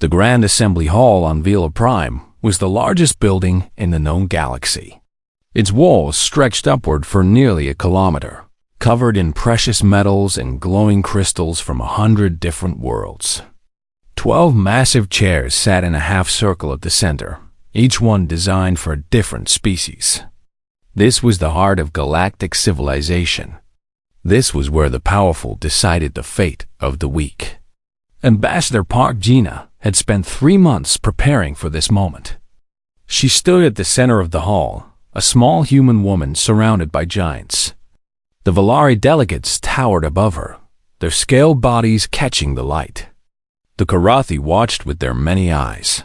The Grand Assembly Hall on Vela Prime was the largest building in the known galaxy. Its walls stretched upward for nearly a kilometer, covered in precious metals and glowing crystals from 100 different worlds. 12 massive chairs sat in a half circle at the center, each one designed for a different species. This was the heart of galactic civilization. This was where the powerful decided the fate of the weak. Ambassador Park Gina had spent 3 months preparing for this moment. She stood at the center of the hall, a small human woman surrounded by giants. The Valari delegates towered above her, their scaled bodies catching the light. The Karathi watched with their many eyes.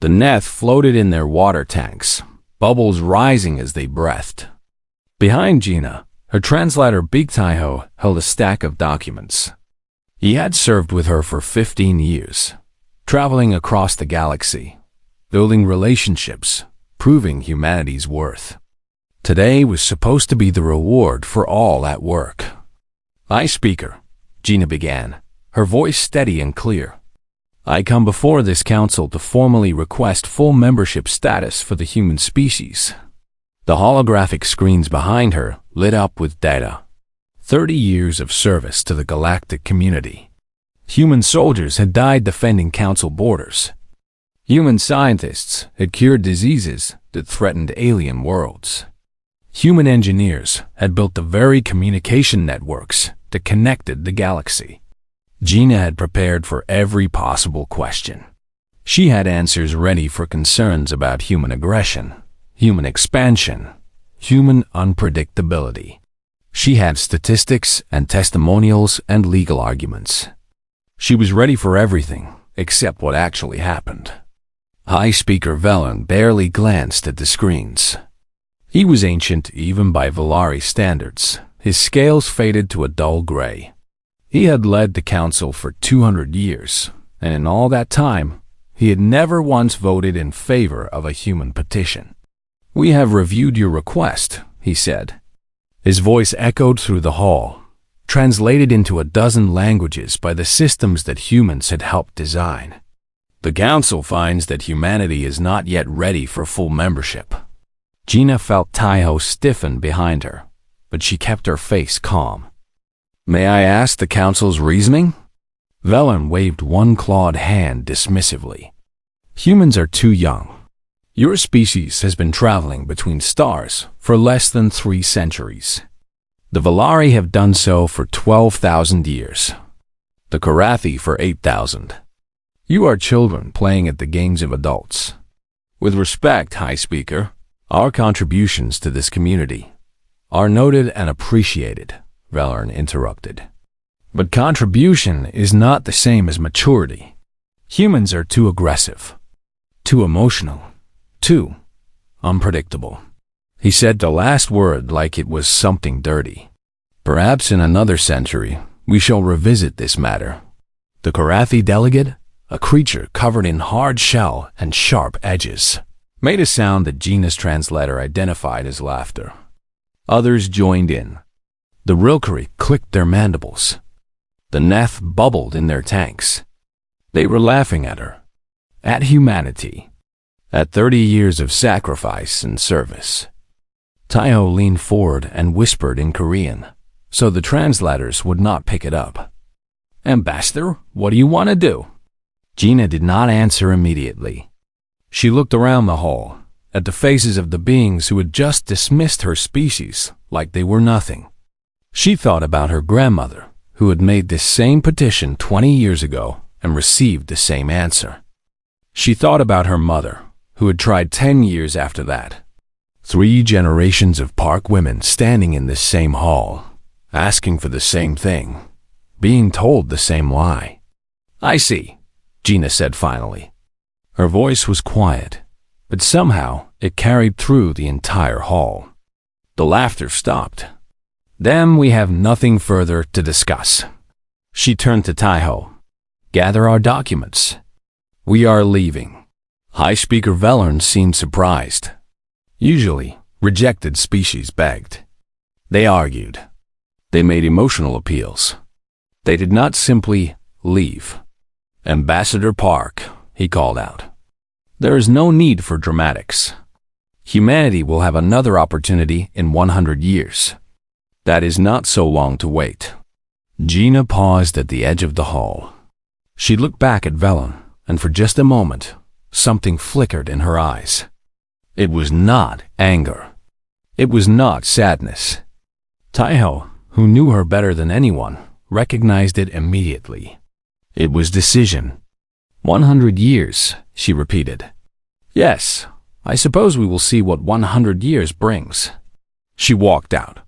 The Neth floated in their water tanks, bubbles rising as they breathed. Behind Gina, her translator Big Taiho held a stack of documents. He had served with her for 15 years, traveling across the galaxy, building relationships, proving humanity's worth. Today was supposed to be the reward for all that work. "I, Speaker," Gina began, her voice steady and clear. "I come before this council to formally request full membership status for the human species." The holographic screens behind her lit up with data. 30 years of service to the galactic community. Human soldiers had died defending council borders. Human scientists had cured diseases that threatened alien worlds. Human engineers had built the very communication networks that connected the galaxy. Gina had prepared for every possible question. She had answers ready for concerns about human aggression, human expansion, human unpredictability. She had statistics and testimonials and legal arguments. She was ready for everything except what actually happened. High Speaker Velen barely glanced at the screens. He was ancient even by Valari standards. His scales faded to a dull gray. He had led the council for 200 years, and in all that time, he had never once voted in favor of a human petition. "We have reviewed your request," he said. His voice echoed through the hall, translated into a dozen languages by the systems that humans had helped design. "The council finds that humanity is not yet ready for full membership." Gina felt Taiho stiffen behind her, but she kept her face calm. "May I ask the council's reasoning?" Velen waved one clawed hand dismissively. "Humans are too young. Your species has been traveling between stars for less than 3 centuries. The Valari have done so for 12,000 years. The Karathi for 8,000. You are children playing at the games of adults. With respect, High Speaker, our contributions to this community are noted and appreciated," Valern interrupted. "But contribution is not the same as maturity. Humans are too aggressive, too emotional, too unpredictable." He said the last word like it was something dirty. "Perhaps in another century we shall revisit this matter." The Karathi delegate, a creature covered in hard shell and sharp edges, made a sound that Gina's translator identified as laughter. Others joined in. The Rilkari clicked their mandibles. The Neth bubbled in their tanks. They were laughing at her, at humanity, at 30 years of sacrifice and service. Taiho leaned forward and whispered in Korean, so the translators would not pick it up. "Ambassador, what do you want to do?" Gina did not answer immediately. She looked around the hall, at the faces of the beings who had just dismissed her species like they were nothing. She thought about her grandmother, who had made this same petition 20 years ago and received the same answer. She thought about her mother, who had tried 10 years after that. 3 generations of Park women standing in this same hall, asking for the same thing, being told the same lie. "I see," Gina said finally. Her voice was quiet, but somehow it carried through the entire hall. The laughter stopped. "Then we have nothing further to discuss." She turned to Taiho. "Gather our documents. We are leaving." High Speaker Velern seemed surprised. Usually, rejected species begged. They argued. They made emotional appeals. They did not simply leave. "Ambassador Park," he called out. There is no need for dramatics. Humanity will have another opportunity in 100 years. That is not so long to wait. Gina paused at the edge of the hall. She looked back at Velen, and for just a moment, something flickered in her eyes. It was not anger. It was not sadness. Taiho, who knew her better than anyone, recognized it immediately. It was decision. 100 years, she repeated. Yes, I suppose we will see what 100 years brings. She walked out.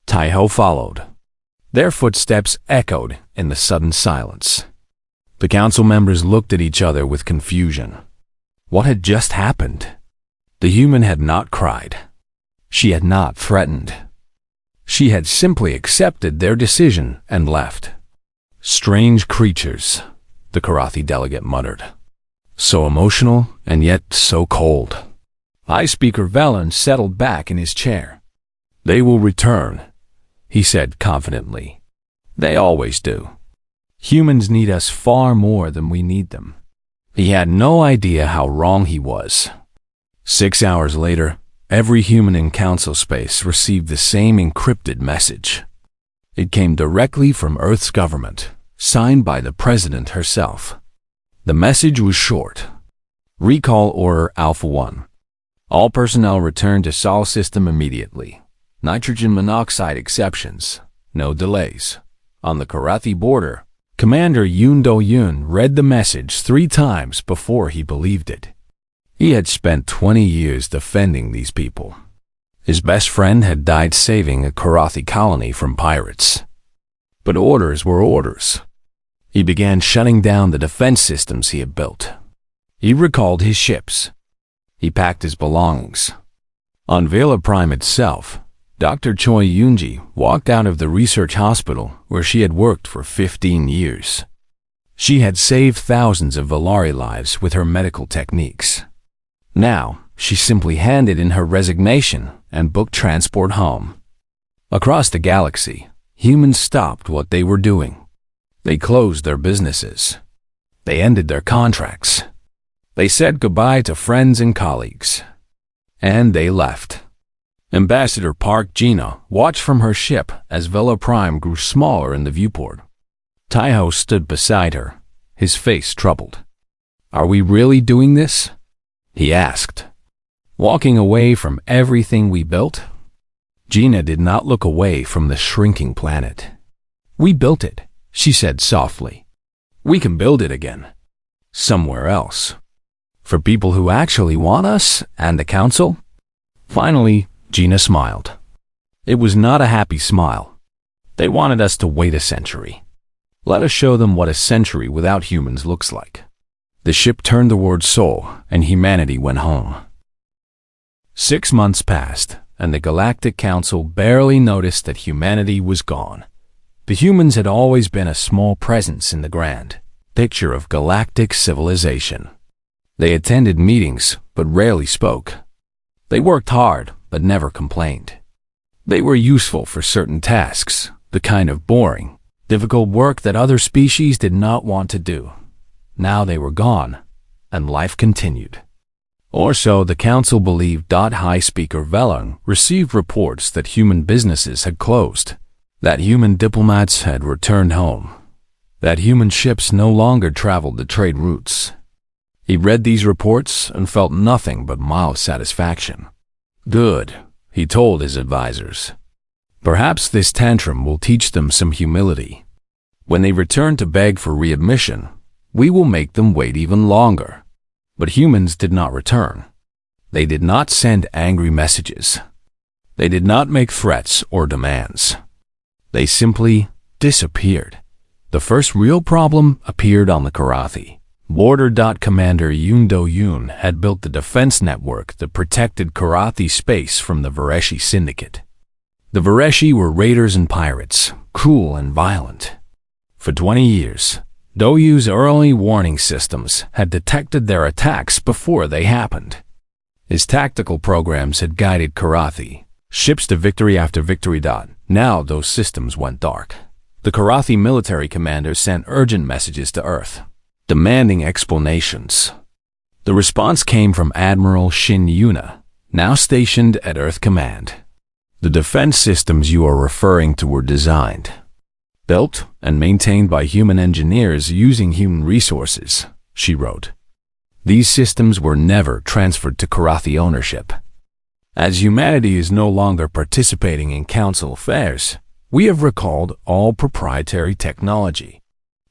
Taiho followed. Their footsteps echoed in the sudden silence. The council members looked at each other with confusion. What had just happened? The human had not cried. She had not threatened. She had simply accepted their decision and left. Strange creatures, the Karathi delegate muttered. So emotional and yet so cold. High Speaker Velen settled back in his chair. They will return, he said confidently. They always do. Humans need us far more than we need them. He had no idea how wrong he was. 6 hours later, every human in council space received the same encrypted message. It came directly from Earth's government, signed by the President herself. The message was short. Recall Order Alpha 1. All personnel return to Sol system immediately. Nitrogen monoxide exceptions. No delays. On the Karathi border, Commander Yoon Do-yoon read the message 3 times before he believed it. He had spent 20 years defending these people. His best friend had died saving a Karathi colony from pirates. But orders were orders. He began shutting down the defense systems he had built. He recalled his ships. He packed his belongings. On Vela Prime itself, Dr. Choi Yoonji walked out of the research hospital where she had worked for 15 years. She had saved thousands of Valari lives with her medical techniques. Now, she simply handed in her resignation and booked transport home. Across the galaxy, humans stopped what they were doing. They closed their businesses. They ended their contracts. They said goodbye to friends and colleagues. And they left. Ambassador Park Gina watched from her ship as Vela Prime grew smaller in the viewport. Taiho stood beside her, his face troubled. Are we really doing this? He asked. Walking away from everything we built? Gina did not look away from the shrinking planet. We built it, she said softly. We can build it again. Somewhere else. For people who actually want us and the council? Finally, Gina smiled. It was not a happy smile. They wanted us to wait a century. Let us show them what a century without humans looks like. The ship turned toward Seoul, and humanity went home. 6 months passed, and the Galactic Council barely noticed that humanity was gone. The humans had always been a small presence in the grand picture of galactic civilization. They attended meetings, but rarely spoke. They worked hard, but never complained. They were useful for certain tasks, the kind of boring, difficult work that other species did not want to do. Now they were gone, and life continued. Or so the council believed. High Speaker Velang received reports that human businesses had closed, that human diplomats had returned home, that human ships no longer traveled the trade routes. He read these reports and felt nothing but mild satisfaction. Good, he told his advisors. Perhaps this tantrum will teach them some humility. When they return to beg for readmission, we will make them wait even longer. But humans did not return. They did not send angry messages. They did not make threats or demands. They simply disappeared. The first real problem appeared on the Karathi border. Commander Yoon Do-yoon had built the defense network that protected Karathi space from the Vareshi syndicate. The Vareshi were raiders and pirates, cruel and violent. For 20 years, Do-yu's early warning systems had detected their attacks before they happened. His tactical programs had guided Karathi ships to victory after victory. Now those systems went dark. The Karathi military commander sent urgent messages to Earth, demanding explanations. The response came from Admiral Shin Yuna, now stationed at Earth Command. The defense systems you are referring to were designed, built, and maintained by human engineers using human resources, she wrote. These systems were never transferred to Karathi ownership. As humanity is no longer participating in council affairs, we have recalled all proprietary technology.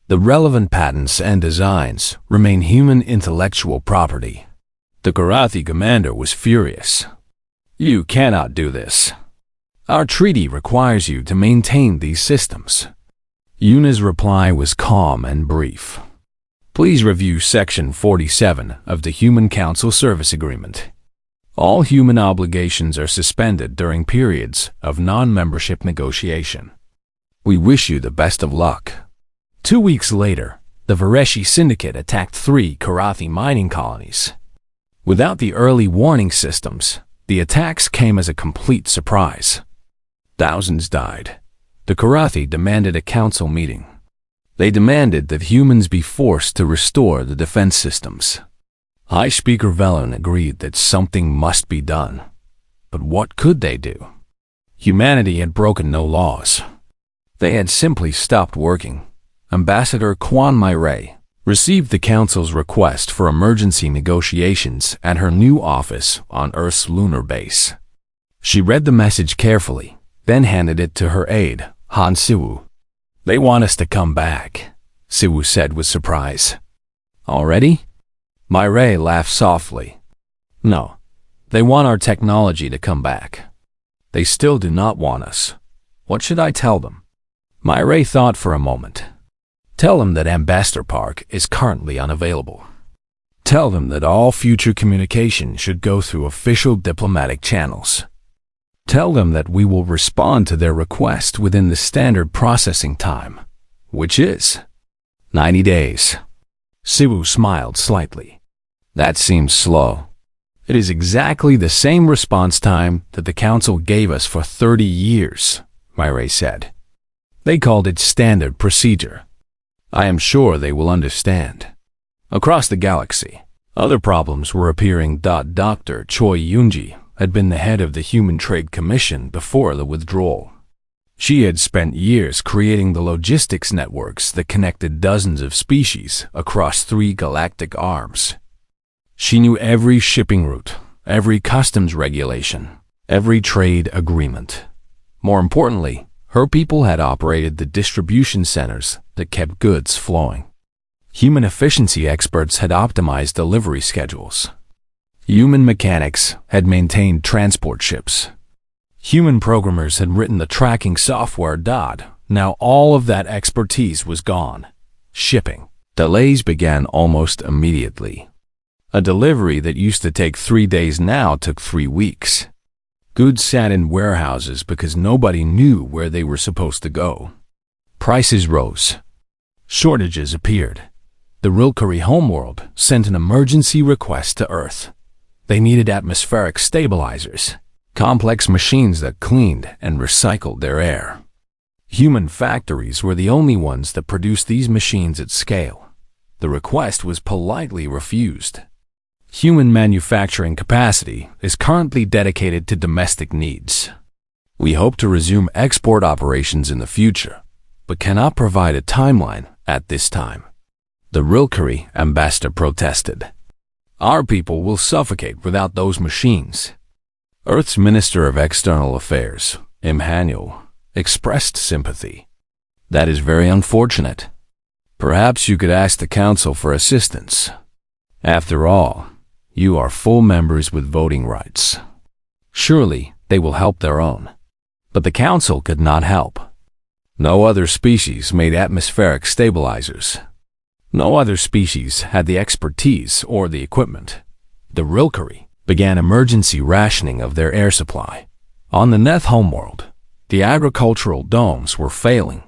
The relevant patents and designs remain human intellectual property. The Karathi commander was furious. You cannot do this. Our treaty requires you to maintain these systems. Yuna's reply was calm and brief. Please review Section 47 of the Human Council Service Agreement. All human obligations are suspended during periods of non-membership negotiation. We wish you the best of luck. 2 weeks later, the Vareshi Syndicate attacked 3 Karathi mining colonies. Without the early warning systems, the attacks came as a complete surprise. Thousands died. The Karathi demanded a council meeting. They demanded that humans be forced to restore the defense systems. High Speaker Velen agreed that something must be done. But what could they do? Humanity had broken no laws. They had simply stopped working. Ambassador Kwan Mai received the Council's request for emergency negotiations at her new office on Earth's lunar base. She read the message carefully, then handed it to her aide, Han Siwu. They want us to come back, Siwu said with surprise. Already? Mai laughed softly. No, they want our technology to come back. They still do not want us. What should I tell them? Mai thought for a moment. Tell them that Ambassador Park is currently unavailable. Tell them that all future communication should go through official diplomatic channels. Tell them that we will respond to their request within the standard processing time, which is 90 days. Siwu smiled slightly. That seems slow. It is exactly the same response time that the Council gave us for 30 years, Mai said. They called it standard procedure. I am sure they will understand. Across the galaxy, other problems were appearing. Dr. Choi Yunji had been the head of the Human Trade Commission before the withdrawal. She had spent years creating the logistics networks that connected dozens of species across 3 galactic arms. She knew every shipping route, every customs regulation, every trade agreement. More importantly, her people had operated the distribution centers that kept goods flowing. Human efficiency experts had optimized delivery schedules. Human mechanics had maintained transport ships. Human programmers had written the tracking software. Now all of that expertise was gone. Shipping delays began almost immediately. A delivery that used to take 3 days now took 3 weeks. Goods sat in warehouses because nobody knew where they were supposed to go. Prices rose. Shortages appeared. The Rilkari homeworld sent an emergency request to Earth. They needed atmospheric stabilizers, complex machines that cleaned and recycled their air. Human factories were the only ones that produced these machines at scale. The request was politely refused. Human manufacturing capacity is currently dedicated to domestic needs. We hope to resume export operations in the future, but cannot provide a timeline at this time. The Rilkari ambassador protested. Our people will suffocate without those machines. Earth's Minister of External Affairs, Immanuel, expressed sympathy. That is very unfortunate. Perhaps you could ask the Council for assistance. After all, you are full members with voting rights. Surely they will help their own. But the Council could not help. No other species made atmospheric stabilizers. No other species had the expertise or the equipment. The Rilkari began emergency rationing of their air supply. On the Neth homeworld, the agricultural domes were failing.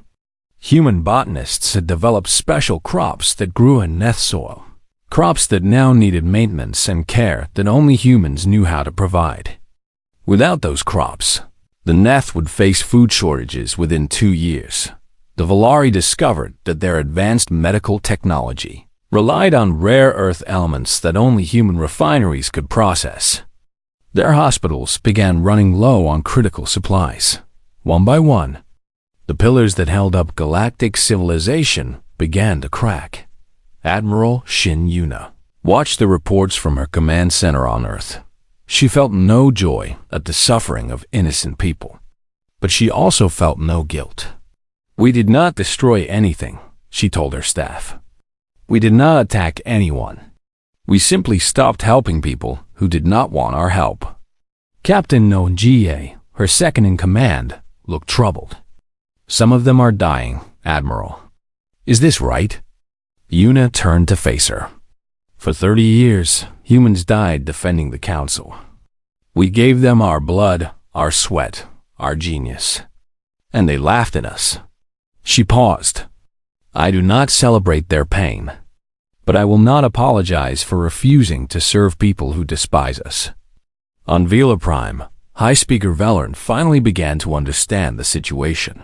Human botanists had developed special crops that grew in Neth soil, crops that now needed maintenance and care that only humans knew how to provide. Without those crops, the Neth would face food shortages within 2 years. The Volari discovered that their advanced medical technology relied on rare earth elements that only human refineries could process. Their hospitals began running low on critical supplies. One by one, the pillars that held up galactic civilization began to crack. Admiral Shin Yuna watched the reports from her command center on Earth. She felt no joy at the suffering of innocent people, but she also felt no guilt. "We did not destroy anything," she told her staff. "We did not attack anyone. We simply stopped helping people who did not want our help." Captain No Jie, her second in command, looked troubled. "Some of them are dying, Admiral. Is this right?" Yuna turned to face her. "For 30 years, humans died defending the Council. We gave them our blood, our sweat, our genius. And they laughed at us." She paused. "I do not celebrate their pain, but I will not apologize for refusing to serve people who despise us." On Vela Prime, High Speaker Velern finally began to understand the situation.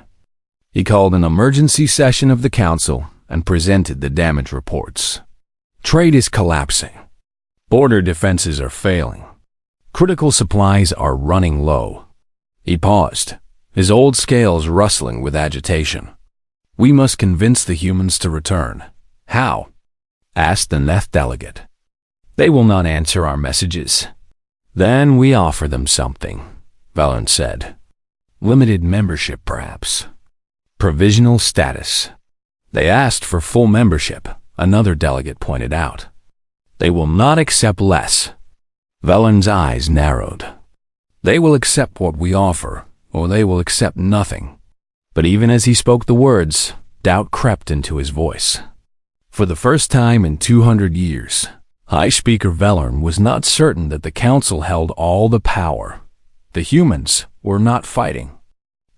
He called an emergency session of the Council and presented the damage reports. Trade is collapsing. Border defenses are failing. Critical supplies are running low. He paused, his old scales rustling with agitation. "We must convince the humans to return." "How?" asked the Neth delegate. "They will not answer our messages." "Then we offer them something," Velern said. "Limited membership, perhaps. Provisional status." "They asked for full membership," another delegate pointed out. "They will not accept less." Velern's eyes narrowed. "They will accept what we offer, or they will accept nothing." But even as he spoke the words, doubt crept into his voice. For the first time in 200 years, High Speaker Velern was not certain that the Council held all the power. The humans were not fighting.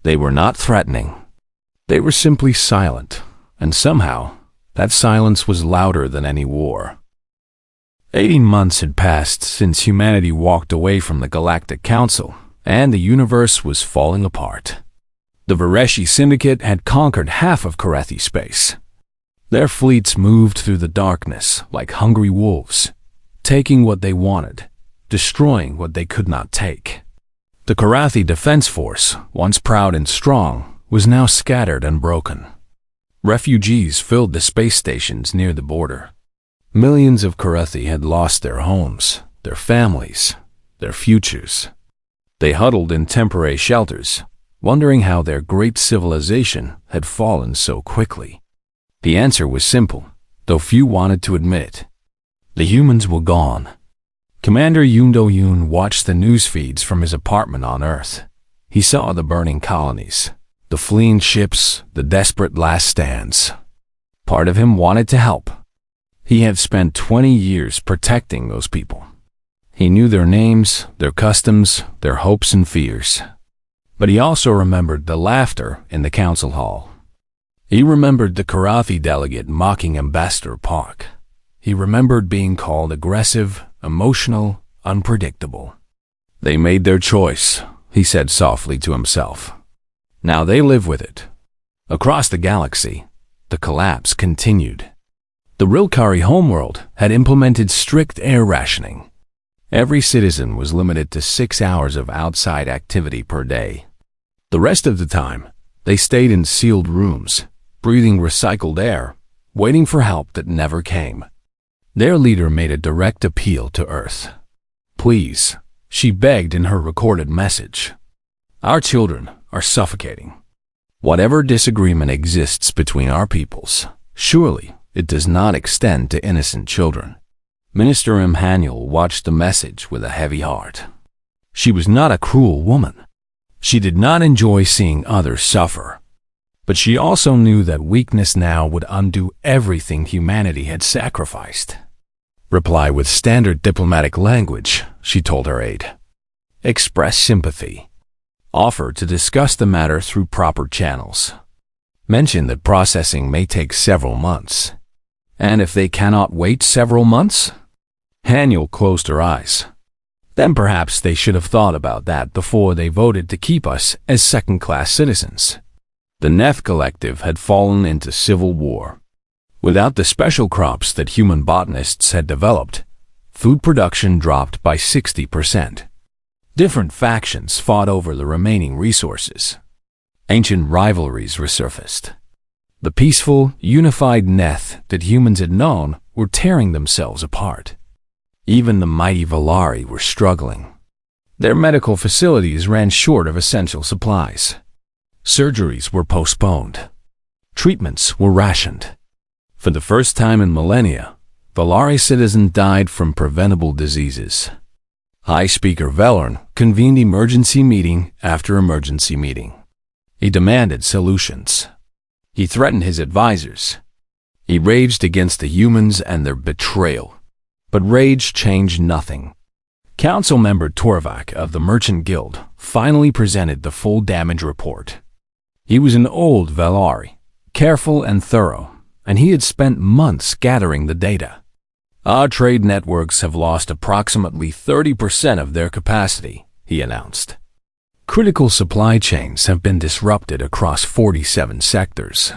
They were not threatening. They were simply silent, and somehow, that silence was louder than any war. 18 months had passed since humanity walked away from the Galactic Council, and the universe was falling apart. The Vareshi Syndicate had conquered half of Karethi space. Their fleets moved through the darkness like hungry wolves, taking what they wanted, destroying what they could not take. The Karathi Defense Force, once proud and strong, was now scattered and broken. Refugees filled the space stations near the border. Millions of Karathi had lost their homes, their families, their futures. They huddled in temporary shelters, wondering how their great civilization had fallen so quickly. The answer was simple, though few wanted to admit it. The humans were gone. Commander Yoon Do-yoon watched the news feeds from his apartment on Earth. He saw the burning colonies, the fleeing ships, the desperate last stands. Part of him wanted to help. He had spent 20 years protecting those people. He knew their names, their customs, their hopes and fears. But he also remembered the laughter in the council hall. He remembered the Karathi delegate mocking Ambassador Park. He remembered being called aggressive, emotional, unpredictable. "They made their choice," he said softly to himself. "Now they live with it." Across the galaxy, the collapse continued. The Rilkari homeworld had implemented strict air rationing. Every citizen was limited to 6 hours of outside activity per day. The rest of the time, they stayed in sealed rooms, breathing recycled air, waiting for help that never came. Their leader made a direct appeal to Earth. "Please," she begged in her recorded message. "Our children are suffocating. Whatever disagreement exists between our peoples, surely it does not extend to innocent children." Minister Immanuel watched the message with a heavy heart. She was not a cruel woman. She did not enjoy seeing others suffer. But she also knew that weakness now would undo everything humanity had sacrificed. "Reply with standard diplomatic language," she told her aide. "Express sympathy. Offer to discuss the matter through proper channels. Mention that processing may take several months. And if they cannot wait several months?" Haniel closed her eyes. "Then perhaps they should have thought about that before they voted to keep us as second-class citizens." The Neth Collective had fallen into civil war. Without the special crops that human botanists had developed, food production dropped by 60%. Different factions fought over the remaining resources. Ancient rivalries resurfaced. The peaceful, unified Neth that humans had known were tearing themselves apart. Even the mighty Valari were struggling. Their medical facilities ran short of essential supplies. Surgeries were postponed. Treatments were rationed. For the first time in millennia, Valari citizens died from preventable diseases. High Speaker Velorn convened emergency meeting after emergency meeting. He demanded solutions. He threatened his advisors. He raged against the humans and their betrayal. But rage changed nothing. Council member Torvak of the Merchant Guild finally presented the full damage report. He was an old Valari, careful and thorough, and he had spent months gathering the data. Our trade networks have lost approximately 30% of their capacity, he announced. Critical supply chains have been disrupted across 47 sectors.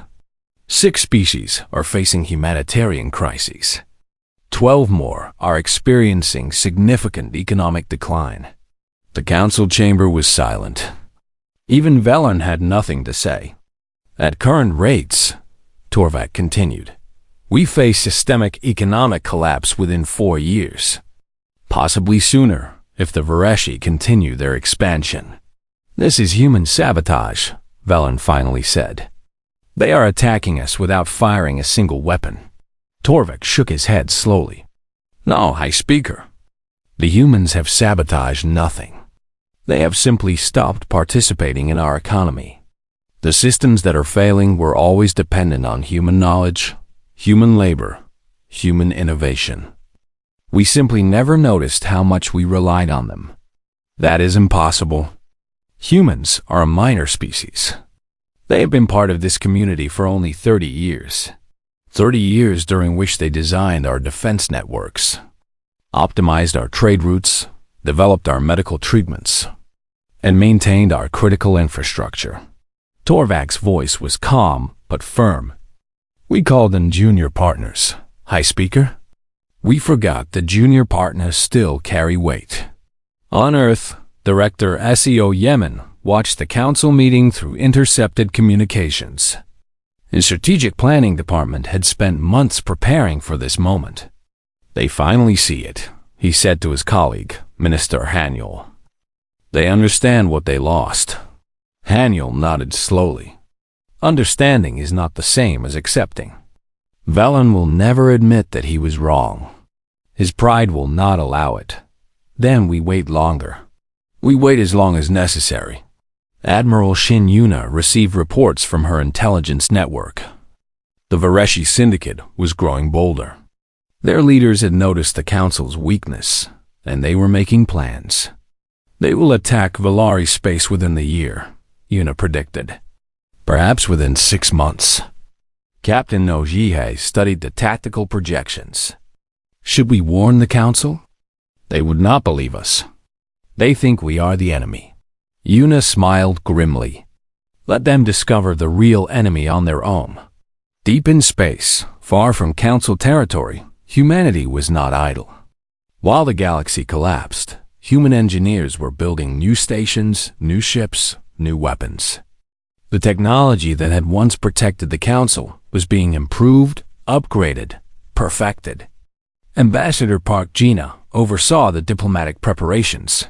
6 species are facing humanitarian crises. 12 more are experiencing significant economic decline. The council chamber was silent. Even Velorn had nothing to say. At current rates, Torvak continued, we face systemic economic collapse within 4 years. Possibly sooner if the Vareshi continue their expansion. This is human sabotage, Velorn finally said. They are attacking us without firing a single weapon. Torvak shook his head slowly. No, High Speaker. The humans have sabotaged nothing. They have simply stopped participating in our economy. The systems that are failing were always dependent on human knowledge, human labor, human innovation. We simply never noticed how much we relied on them. That is impossible. Humans are a minor species. They have been part of this community for only 30 years. 30 years during which they designed our defense networks, optimized our trade routes, developed our medical treatments, and maintained our critical infrastructure. Torvak's voice was calm but firm. We called them junior partners, High Speaker. We forgot that junior partners still carry weight. On Earth, Director SEO Yemen watched the council meeting through intercepted communications. His strategic planning department had spent months preparing for this moment. They finally see it, he said to his colleague, Minister Haniel. They understand what they lost. Haniel nodded slowly. Understanding is not the same as accepting. Velorn will never admit that he was wrong. His pride will not allow it. Then we wait longer. We wait as long as necessary. Admiral Shin Yuna received reports from her intelligence network. The Vareshi Syndicate was growing bolder. Their leaders had noticed the Council's weakness, and they were making plans. They will attack Valari space within the year, Yuna predicted. Perhaps within 6 months. Captain Nojihei studied the tactical projections. Should we warn the Council? They would not believe us. They think we are the enemy. Yuna smiled grimly. Let them discover the real enemy on their own. Deep in space, far from Council territory, humanity was not idle. While the galaxy collapsed, human engineers were building new stations, new ships, new weapons. The technology that had once protected the Council was being improved, upgraded, perfected. Ambassador Park Jina oversaw the diplomatic preparations.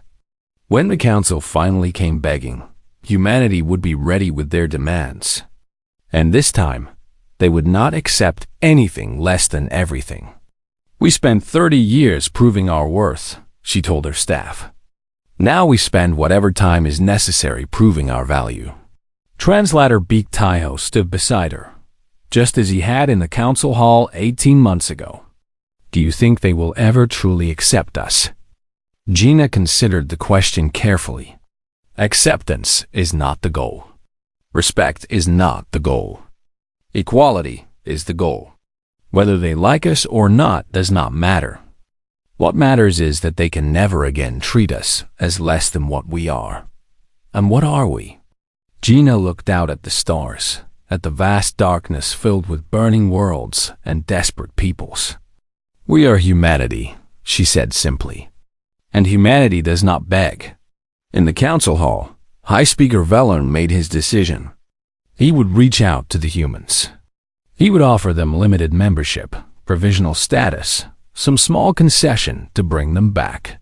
When the Council finally came begging, humanity would be ready with their demands. And this time, they would not accept anything less than everything. We spent 30 years proving our worth, she told her staff. Now we spend whatever time is necessary proving our value. Translator Beak Taiho stood beside her, just as he had in the Council Hall 18 months ago. Do you think they will ever truly accept us? Gina considered the question carefully. Acceptance is not the goal. Respect is not the goal. Equality is the goal. Whether they like us or not does not matter. What matters is that they can never again treat us as less than what we are. And what are we? Gina looked out at the stars, at the vast darkness filled with burning worlds and desperate peoples. "We are humanity," she said simply. "And humanity does not beg." In the council hall, High Speaker Vellern made his decision. He would reach out to the humans. He would offer them limited membership, provisional status, some small concession to bring them back.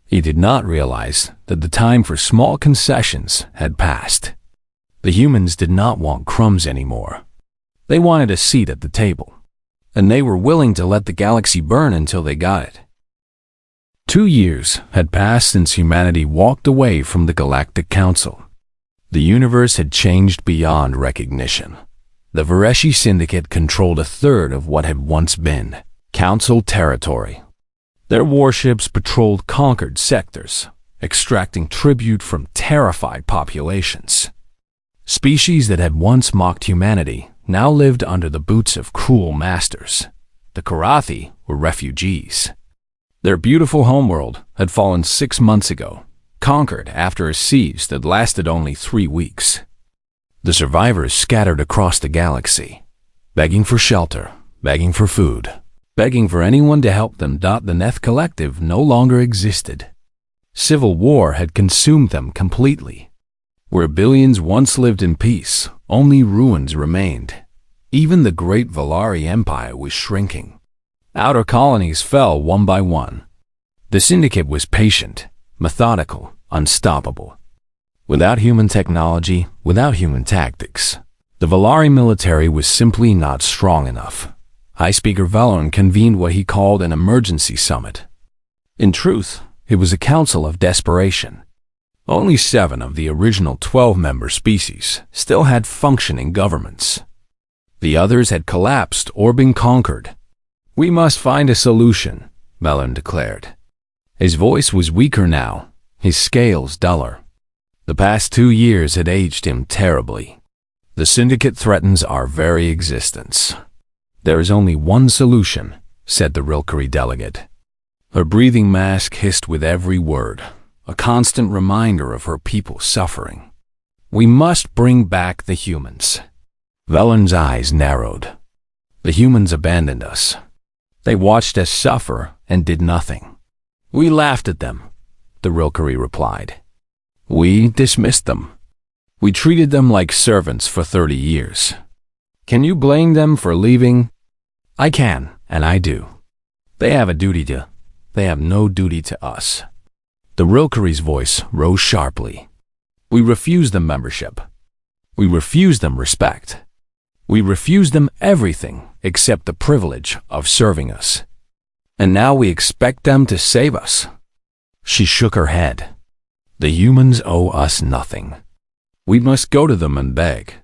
He did not realize that the time for small concessions had passed. The humans did not want crumbs anymore. They wanted a seat at the table, and they were willing to let the galaxy burn until they got it. 2 years had passed since humanity walked away from the Galactic Council. The universe had changed beyond recognition. The Vareshi Syndicate controlled a third of what had once been Council territory. Their warships patrolled conquered sectors, extracting tribute from terrified populations. Species that had once mocked humanity now lived under the boots of cruel masters. The Karathi were refugees. Their beautiful homeworld had fallen 6 months ago, conquered after a siege that lasted only 3 weeks. The survivors scattered across the galaxy, begging for shelter, begging for food, begging for anyone to help them. The Neth Collective no longer existed. Civil war had consumed them completely. Where billions once lived in peace, only ruins remained. Even the great Valari Empire was shrinking. Outer colonies fell one by one. The Syndicate was patient, methodical, unstoppable. Without human technology, without human tactics, the Valari military was simply not strong enough. High Speaker Vellern convened what he called an emergency summit. In truth, it was a council of desperation. Only 7 of the original 12-member species still had functioning governments. The others had collapsed or been conquered. "We must find a solution," Vellern declared. His voice was weaker now, his scales duller. The past 2 years had aged him terribly. The Syndicate threatens our very existence. "There is only one solution," said the Rilkari delegate. Her breathing mask hissed with every word, a constant reminder of her people's suffering. "We must bring back the humans." Vellern's eyes narrowed. "The humans abandoned us. They watched us suffer and did nothing. We laughed at them," the Rilkari replied. "We dismissed them. We treated them like servants for 30 years. Can you blame them for leaving?" "I can, and I do. They have no duty to us." The Rilkari's voice rose sharply. "We refuse them membership. We refuse them respect. We refuse them everything except the privilege of serving us. And now we expect them to save us." She shook her head. "The humans owe us nothing. We must go to them and beg."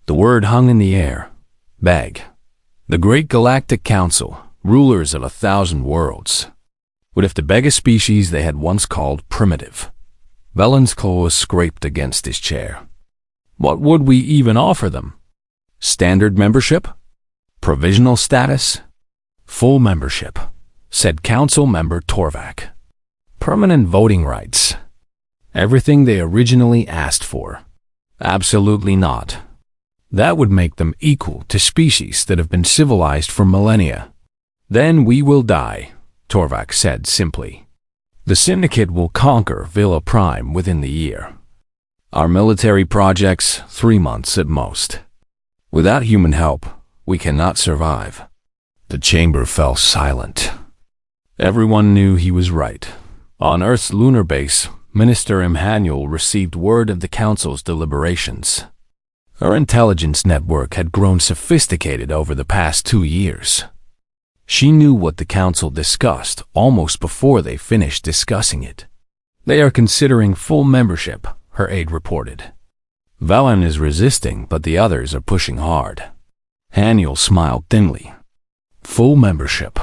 The word hung in the air. Beg. The great Galactic Council, rulers of 1,000 worlds, would have to beg a species they had once called primitive. Vellern's claws scraped against his chair. "What would we even offer them? Standard membership? Provisional status?" "Full membership," said Council Member Torvak. "Permanent voting rights. Everything they originally asked for." "Absolutely not. That would make them equal to species that have been civilized for millennia." "Then we will die," Torvak said simply. "The Syndicate will conquer Villa Prime within the year. Our military projects, 3 months at most. Without human help, we cannot survive." The chamber fell silent. Everyone knew he was right. On Earth's lunar base, Minister Immanuel received word of the Council's deliberations. Her intelligence network had grown sophisticated over the past 2 years. She knew what the Council discussed almost before they finished discussing it. "They are considering full membership," her aide reported. "Vellern is resisting, but the others are pushing hard." Haniel smiled thinly. "Full membership.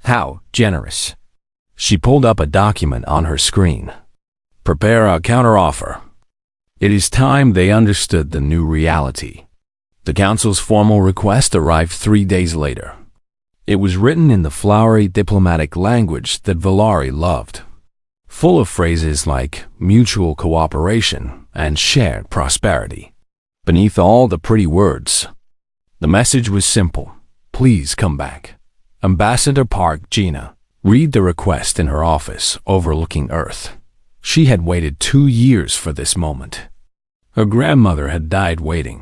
How generous." She pulled up a document on her screen. "Prepare a counteroffer." It is time they understood the new reality. The Council's formal request arrived 3 days later. It was written in the flowery diplomatic language that Valari loved, full of phrases like mutual cooperation and shared prosperity. beneath all the pretty words. The message was simple. Please come back. Ambassador Park Gina. Read the request in her office overlooking Earth. She had waited 2 years for this moment. Her grandmother had died waiting.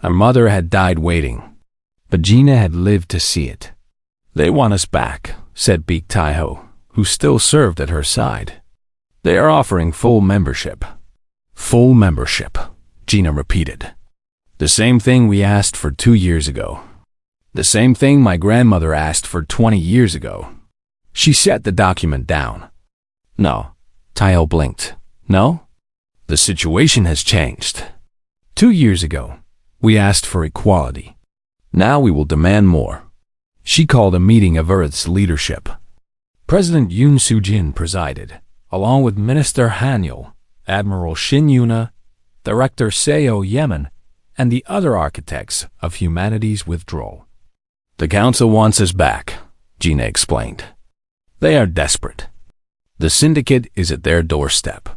Her mother had died waiting. But Gina had lived to see it. They want us back, said Beak Taiho, who still served at her side. They are offering full membership. Full membership, Gina repeated. The same thing we asked for 2 years ago. The same thing my grandmother asked for 20 years ago. She set the document down. No, Taiho blinked. No? The situation has changed. 2 years ago, we asked for equality. Now we will demand more. She called a meeting of Earth's leadership. President Yoon Soo-jin presided, along with Minister Han Yul, Admiral Shin Yuna, Director Seo Yemen, and the other architects of humanity's withdrawal. The council wants us back, Gina explained. They are desperate. The syndicate is at their doorstep.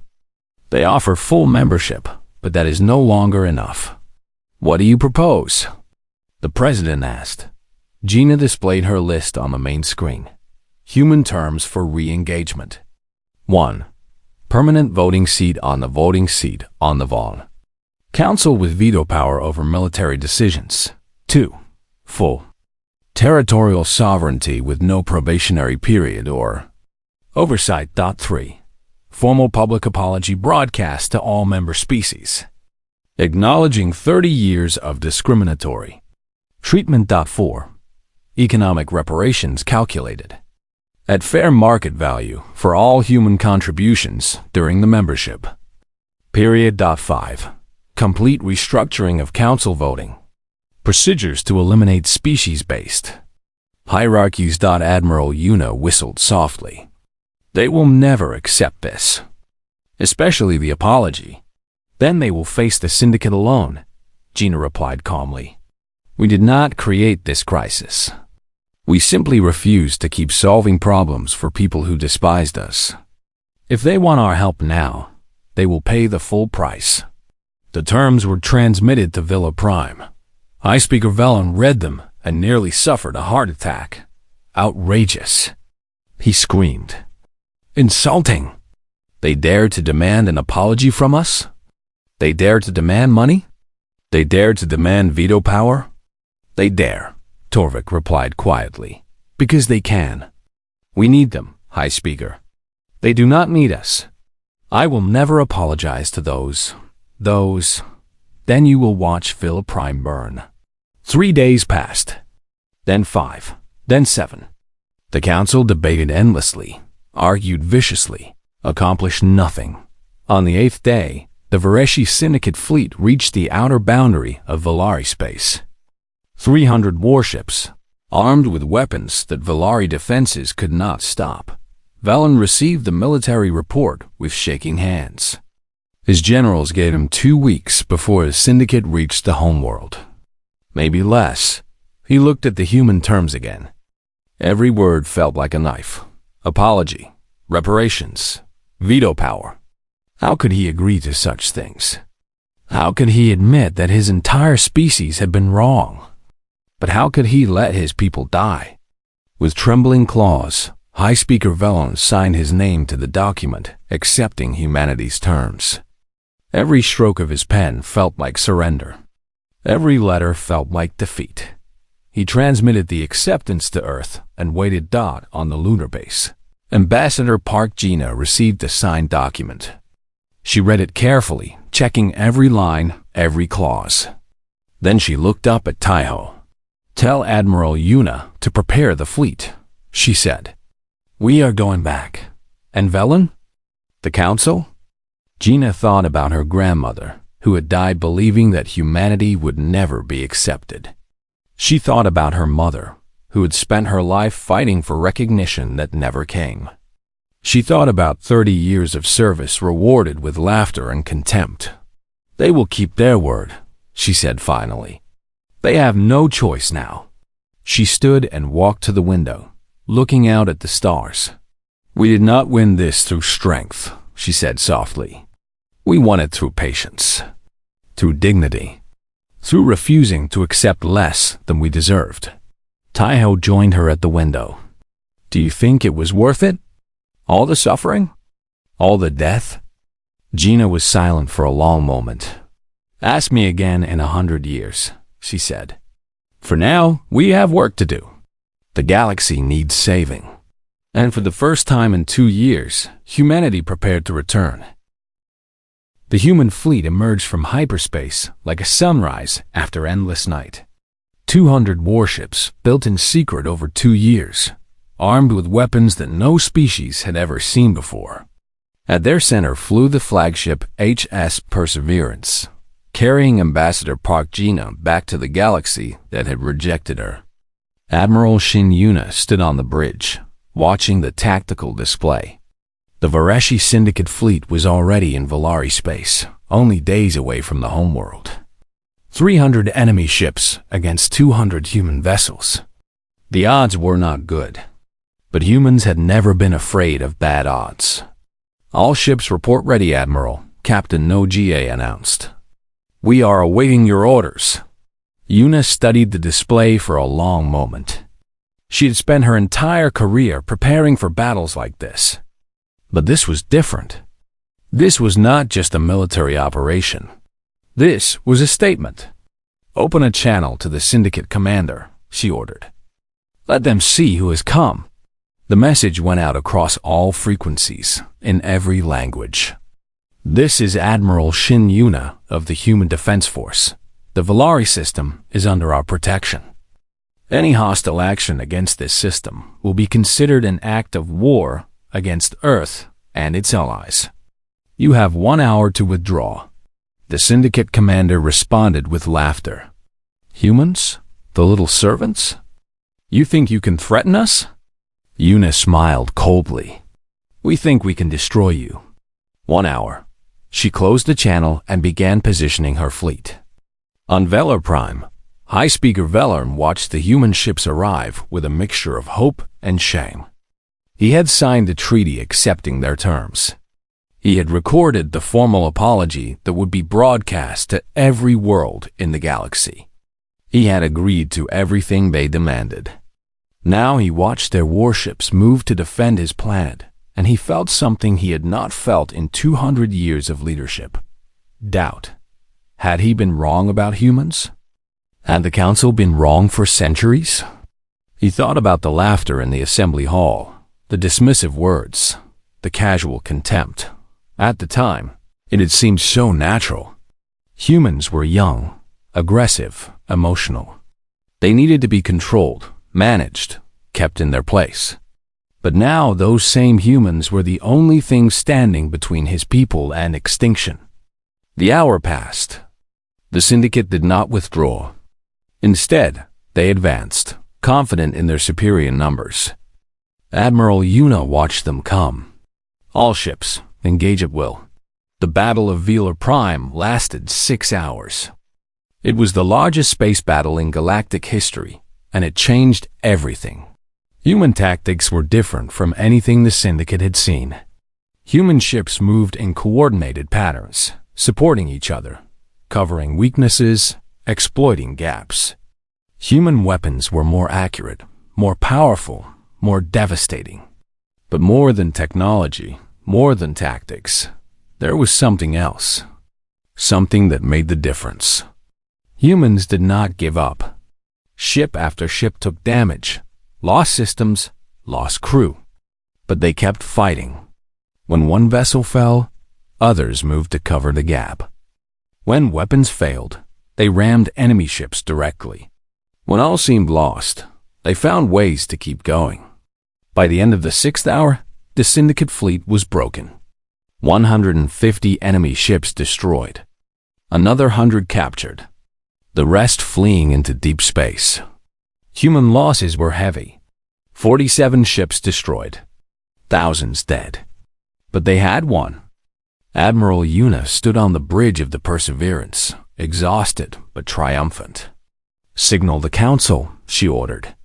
They offer full membership, but that is no longer enough. What do you propose? The president asked. Gina displayed her list on the main screen. Human terms for re-engagement. 1. Permanent voting seat on the voting seat on the Vaughn. Council with veto power over military decisions. 2. Full territorial sovereignty with no probationary period or oversight. 3. Formal public apology broadcast to all member species, acknowledging 30 years of discriminatory treatment. 4. Economic reparations calculated at fair market value for all human contributions during the membership period. 5. Complete restructuring of council voting procedures to eliminate species-based hierarchies. Admiral Yuna whistled softly. They will never accept this, especially the apology. Then they will face the syndicate alone, Gina replied calmly. We did not create this crisis. We simply refused to keep solving problems for people who despised us. If they want our help now, they will pay the full price. The terms were transmitted to Villa Prime. High Speaker Vellon read them and nearly suffered a heart attack. Outrageous, he screamed. Insulting. They dare to demand an apology from us? They dare to demand money? They dare to demand veto power? They dare, Torvik replied quietly. Because they can. We need them, High Speaker. They do not need us. I will never apologize to those. Then you will watch Villa Prime burn. 3 days passed. Then 5. Then 7. The council debated endlessly, argued viciously, accomplished nothing. On the 8th day, the Vareshi Syndicate fleet reached the outer boundary of Valari space. 300 warships, armed with weapons that Valari defenses could not stop. Vellon received the military report with shaking hands. His generals gave him 2 weeks before his syndicate reached the homeworld. Maybe less. He looked at the human terms again. Every word felt like a knife. Apology, reparations, veto power. How could he agree to such things? How could he admit that his entire species had been wrong? But how could he let his people die? With trembling claws, High Speaker Vellon signed his name to the document, accepting humanity's terms. Every stroke of his pen felt like surrender. Every letter felt like defeat. He transmitted the acceptance to Earth and waited on the lunar base. Ambassador Park Gina received the signed document. She read it carefully, checking every line, every clause. Then she looked up at Taiho. Tell Admiral Yuna to prepare the fleet, she said. We are going back. And Vellon? The council? Gina thought about her grandmother, who had died believing that humanity would never be accepted. She thought about her mother, who had spent her life fighting for recognition that never came. She thought about 30 years of service rewarded with laughter and contempt. They will keep their word, she said finally. They have no choice now. She stood and walked to the window, looking out at the stars. We did not win this through strength, she said softly. We won it through patience, through dignity, through refusing to accept less than we deserved. Taiho joined her at the window. Do you think it was worth it? All the suffering? All the death? Gina was silent for a long moment. Ask me again in 100 years, she said. For now, we have work to do. The galaxy needs saving. And for the first time in 2 years, humanity prepared to return. The human fleet emerged from hyperspace like a sunrise after endless night. 200 warships built in secret over 2 years, armed with weapons that no species had ever seen before. At their center flew the flagship HS Perseverance, carrying Ambassador Park Gina back to the galaxy that had rejected her. Admiral Shin Yuna stood on the bridge, watching the tactical display. The Vareshi Syndicate fleet was already in Valari space, only days away from the homeworld. 300 enemy ships against 200 human vessels. The odds were not good, but humans had never been afraid of bad odds. All ships report ready, Admiral, Captain Nogie announced. We are awaiting your orders. Yuna studied the display for a long moment. She had spent her entire career preparing for battles like this. But this was different. This was not just a military operation. This was a statement. Open a channel to the Syndicate commander, she ordered. Let them see who has come. The message went out across all frequencies, in every language. This is Admiral Shin Yuna of the Human Defense Force. The Valari system is under our protection. Any hostile action against this system will be considered an act of war against Earth and its allies. You have 1 hour to withdraw. The Syndicate commander responded with laughter. Humans? The little servants? You think you can threaten us? Yuna smiled coldly. We think we can destroy you. 1 hour. She closed the channel and began positioning her fleet. On Velar Prime, High Speaker Velarm watched the human ships arrive with a mixture of hope and shame. He had signed a treaty accepting their terms. He had recorded the formal apology that would be broadcast to every world in the galaxy. He had agreed to everything they demanded. Now he watched their warships move to defend his planet, and he felt something he had not felt in 200 years of leadership. Doubt. Had he been wrong about humans? Had the Council been wrong for centuries? He thought about the laughter in the assembly hall, the dismissive words, the casual contempt. At the time, it had seemed so natural. Humans were young, aggressive, emotional. They needed to be controlled, managed, kept in their place. But now those same humans were the only thing standing between his people and extinction. The hour passed. The Syndicate did not withdraw. Instead, they advanced, confident in their superior numbers. Admiral Yuna watched them come. All ships, engage at will. The Battle of Velar Prime lasted 6 hours. It was the largest space battle in galactic history, and it changed everything. Human tactics were different from anything the Syndicate had seen. Human ships moved in coordinated patterns, supporting each other, covering weaknesses, exploiting gaps. Human weapons were more accurate, more powerful, more devastating. But more than technology, more than tactics, there was something else. Something that made the difference. Humans did not give up. Ship after ship took damage, lost systems, lost crew. But they kept fighting. When one vessel fell, others moved to cover the gap. When weapons failed, they rammed enemy ships directly. When all seemed lost, they found ways to keep going. By the end of the 6th hour, the Syndicate fleet was broken. 150 enemy ships destroyed. Another 100 captured. The rest fleeing into deep space. Human losses were heavy. 47 ships destroyed. Thousands dead. But they had won. Admiral Yuna stood on the bridge of the Perseverance, exhausted but triumphant. Signal the Council, she ordered.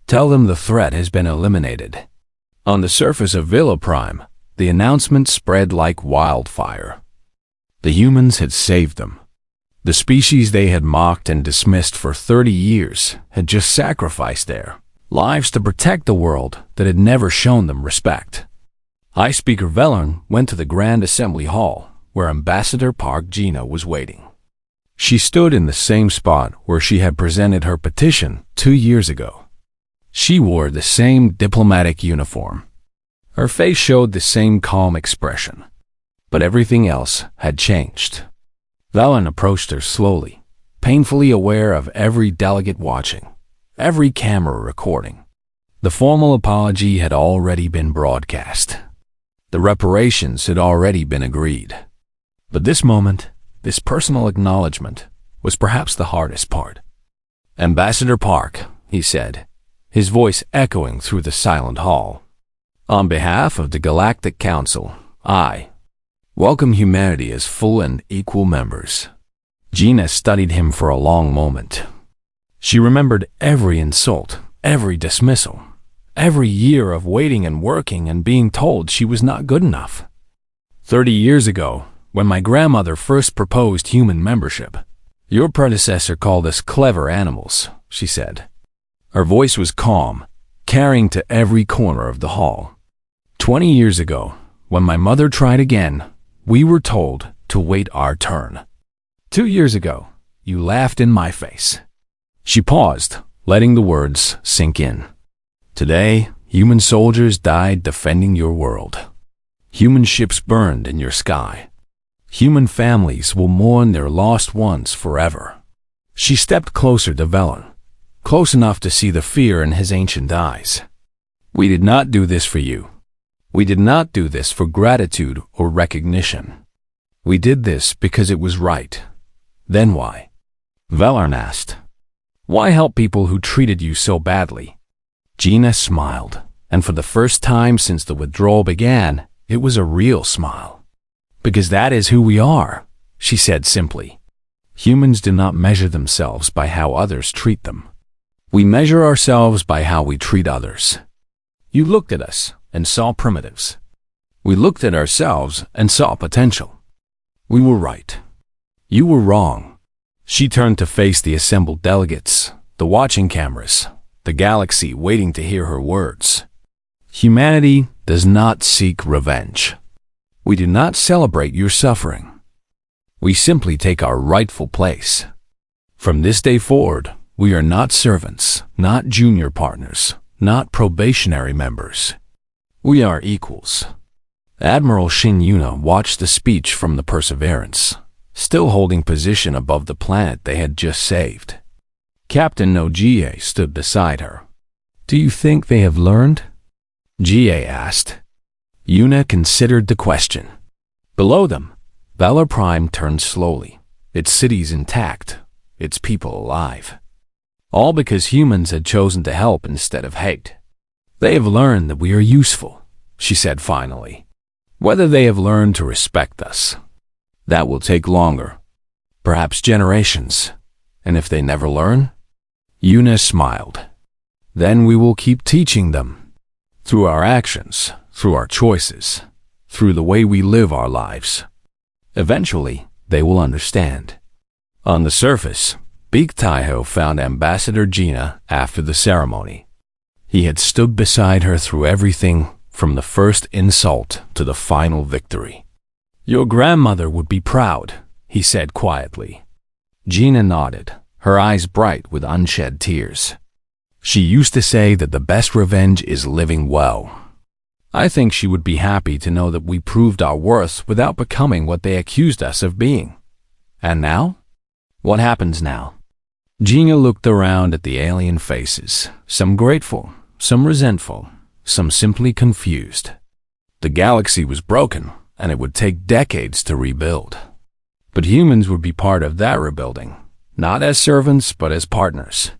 Tell them the threat has been eliminated. On the surface of Velar Prime, the announcement spread like wildfire. The humans had saved them. The species they had mocked and dismissed for 30 years had just sacrificed their lives to protect the world that had never shown them respect. High Speaker Velen went to the Grand Assembly Hall, where Ambassador Park Gina was waiting. She stood in the same spot where she had presented her petition 2 years ago. She wore the same diplomatic uniform. Her face showed the same calm expression. But everything else had changed. Velen approached her slowly, painfully aware of every delegate watching, every camera recording. The formal apology had already been broadcast. The reparations had already been agreed. But this moment, this personal acknowledgement, was perhaps the hardest part. "Ambassador Park," he said, his voice echoing through the silent hall. "On behalf of the Galactic Council, I welcome humanity as full and equal members." Gina studied him for a long moment. She remembered every insult, every dismissal, every year of waiting and working and being told she was not good enough. 30 years ago, when my grandmother first proposed human membership, your predecessor called us clever animals, she said. Her voice was calm, carrying to every corner of the hall. 20 years ago, when my mother tried again, we were told to wait our turn. 2 years ago, you laughed in my face. She paused, letting the words sink in. Today, human soldiers died defending your world. Human ships burned in your sky. Human families will mourn their lost ones forever. She stepped closer to Velen, close enough to see the fear in his ancient eyes. We did not do this for you. We did not do this for gratitude or recognition. We did this because it was right. Then why? Velen asked. Why help people who treated you so badly? Gina smiled, and for the first time since the withdrawal began, it was a real smile. Because that is who we are, she said simply. Humans do not measure themselves by how others treat them. We measure ourselves by how we treat others. You looked at us and saw primitives. We looked at ourselves and saw potential. We were right. You were wrong. She turned to face the assembled delegates, the watching cameras, the galaxy waiting to hear her words. Humanity does not seek revenge. We do not celebrate your suffering. We simply take our rightful place. From this day forward, we are not servants, not junior partners, not probationary members. We are equals. Admiral Shin Yuna watched the speech from the Perseverance, still holding position above the planet they had just saved. Captain No Jie stood beside her. Do you think they have learned? Jie asked. Yuna considered the question. Below them, Valor Prime turned slowly, its cities intact, its people alive. All because humans had chosen to help instead of hate. They have learned that we are useful, she said finally. Whether they have learned to respect us, that will take longer, perhaps generations. And if they never learn? Yuna smiled. Then we will keep teaching them. Through our actions, through our choices, through the way we live our lives. Eventually, they will understand. On the surface, Big Taiho found Ambassador Gina after the ceremony. He had stood beside her through everything from the first insult to the final victory. Your grandmother would be proud, he said quietly. Gina nodded, her eyes bright with unshed tears. She used to say that the best revenge is living well. I think she would be happy to know that we proved our worth without becoming what they accused us of being. And now? What happens now? Gina looked around at the alien faces, some grateful, some resentful, some simply confused. The galaxy was broken, and it would take decades to rebuild. But humans would be part of that rebuilding, not as servants but as partners.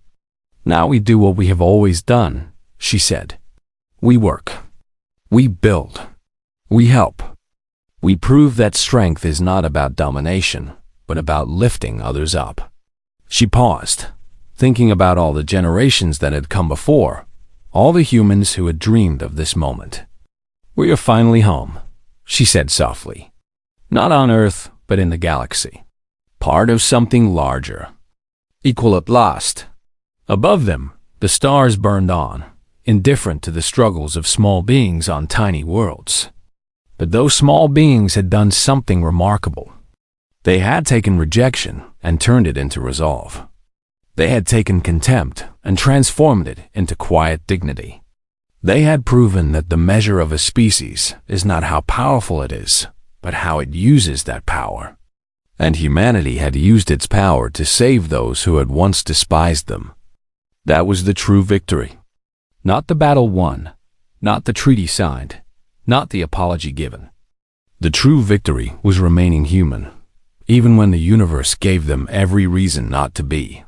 Now we do what we have always done, she said. We work. We build. We help. We prove that strength is not about domination, but about lifting others up. She paused, thinking about all the generations that had come before, all the humans who had dreamed of this moment. We are finally home, she said softly. Not on Earth, but in the galaxy. part of something larger. Equal at last. Above them, the stars burned on, indifferent to the struggles of small beings on tiny worlds. But those small beings had done something remarkable. They had taken rejection and turned it into resolve. They had taken contempt and transformed it into quiet dignity. They had proven that the measure of a species is not how powerful it is, but how it uses that power. And humanity had used its power to save those who had once despised them. That was the true victory. Not the battle won, not the treaty signed, not the apology given. The true victory was remaining human, even when the universe gave them every reason not to be.